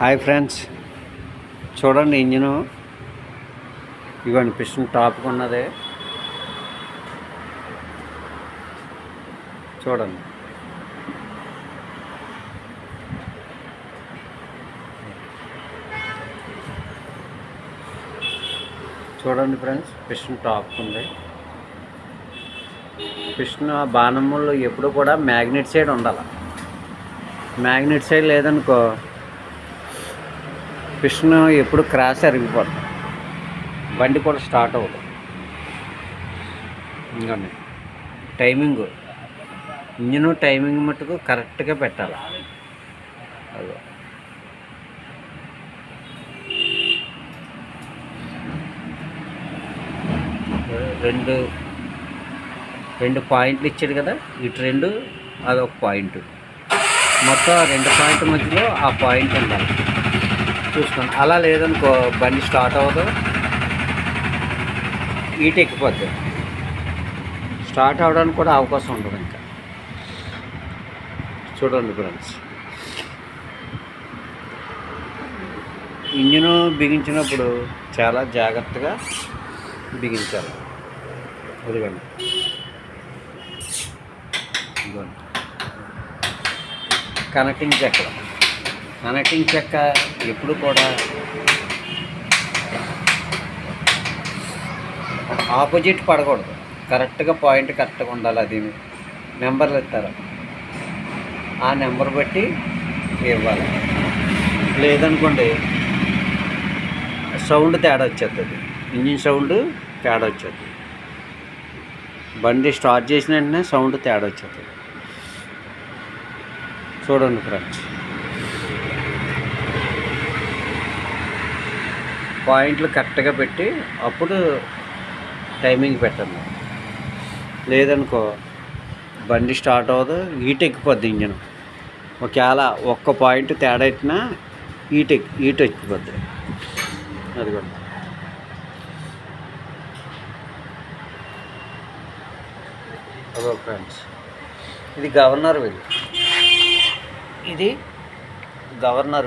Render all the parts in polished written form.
Hi friends, చూడండి engine ఇవ్వండి piston టాప్కి ఉన్నది. చూడండి చూడండి ఫ్రెండ్స్, పిస్టన్ టాప్కి ఉంది. పిస్టన్ బాణములు ఎప్పుడు కూడా మ్యాగ్నెట్ సైడ్ ఉండాలి. మ్యాగ్నెట్ సైడ్ లేదనుకో పిస్టన్ ఎప్పుడు క్రాష్ అరిగిపోతుంది, బండి కూడా స్టార్ట్ అవ్వదు. ఇంకోండి టైమింగ్, ఇంజిన్ టైమింగ్ మట్టుకు కరెక్ట్గా పెట్టాలి. అదే రెండు పాయింట్లు ఇచ్చాడు కదా, ఇటు రెండు అదొక పాయింట్, మొత్తం 2 పాయింట్ల మధ్యలో ఆ పాయింట్ ఉండాలి. చూసుకోండి. అలా లేదనుకో బండి స్టార్ట్ అవ్వదు, హీట్ ఎక్కిపోద్ది, స్టార్ట్ అవ్వడానికి కూడా అవకాశం ఉండదు. ఇంకా చూడండి ఫ్రెండ్స్, ఇంజిన్ బిగించినప్పుడు చాలా జాగ్రత్తగా బిగించాలి. ఇదిగోండి కనెక్టింగ్ చెక్క ఎప్పుడు కూడా ఆపోజిట్ పడకూడదు, కరెక్ట్గా పాయింట్ కరెక్ట్గా ఉండాలి. అది నెంబర్లు ఇస్తారు, ఆ నెంబర్ బట్టి ఇవ్వాలి. లేదనుకోండి సౌండ్ తేడా వచ్చేస్తుంది, ఇంజిన్ సౌండ్ తేడా వచ్చేస్తుంది. బండి స్టార్ట్ చేసిన వెంటనే సౌండ్ తేడా వచ్చేస్తుంది. చూడండి ఫ్రెండ్స్, పాయింట్లు కరెక్ట్గా పెట్టి అప్పుడు టైమింగ్ పెట్టండి. లేదనుకో బండి స్టార్ట్ అవ్వదు, హీట్ ఎక్కిపోద్ది ఇంజిన్. ఒకవేళ ఒక్క పాయింట్ తేడా ఎట్టినా హీట్ ఎక్కిపోద్ది. అదిగోండి అదో ఫ్రెండ్స్, ఇది గవర్నర్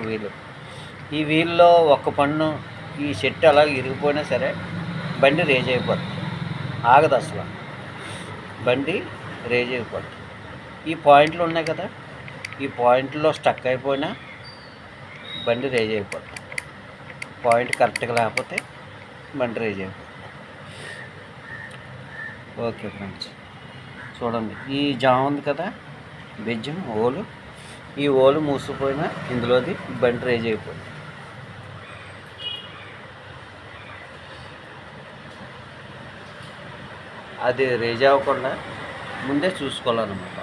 వీల్. ఈ వీల్లో ఒక్క పన్ను ఈ సెట్ అలా ఇరిగిపోయినా సరే బండి రేజ్ అయిపోద్ది, ఆగదు అసలు. బండి రేజ్ అయిపోద్ది. ఈ పాయింట్లు ఉన్నాయి కదా, ఈ పాయింట్లో స్టక్ అయిపోయినా బండి రేజ్ అయిపోద్ది. పాయింట్ కరెక్ట్గా లేకపోతే బండి రేజ్ అయిపోద్ది. ఓకే ఫ్రెండ్స్, చూడండి ఈ జామ్ ఉంది కదా, బెజ్జం ఓలు, ఈ ఓలు మూసిపోయినా ఇందులోది బండి రేజ్ అయిపోద్ది. అది రేజ్ అవ్వకుండా ముందే చూసుకోవాలన్నమాట.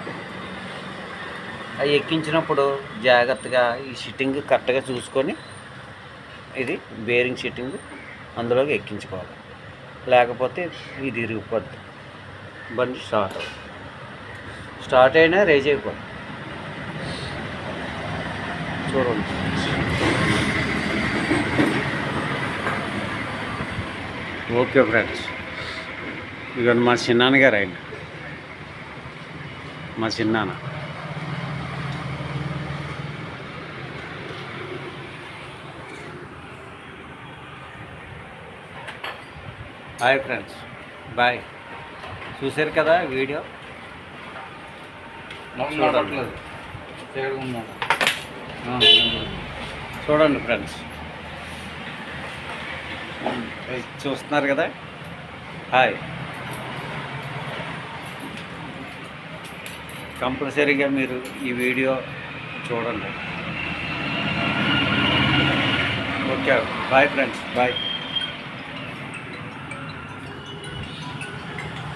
అవి ఎక్కించినప్పుడు జాగ్రత్తగా ఈ సిట్టింగ్ కరెక్ట్గా చూసుకొని ఇది బేరింగ్ సిట్టింగ్ అందులోకి ఎక్కించుకోవాలి. లేకపోతే ఇది ఇరిగిపోద్ది, బండి స్టార్ట్ అయినా రేజ్ అయిపోద్ది. చూడండి ఓకే ఫ్రెండ్స్, ఇక మా చిన్నాన్నగారు ఆయన, మా చిన్నాన్న. Hi friends, bye. చూశారు కదా వీడియో, చూడండి ఫ్రెండ్స్, చూస్తున్నారు కదా. హాయ్, కంపల్సరీగా మీరు ఈ వీడియో చూడండి. Okay, bye friends, bye.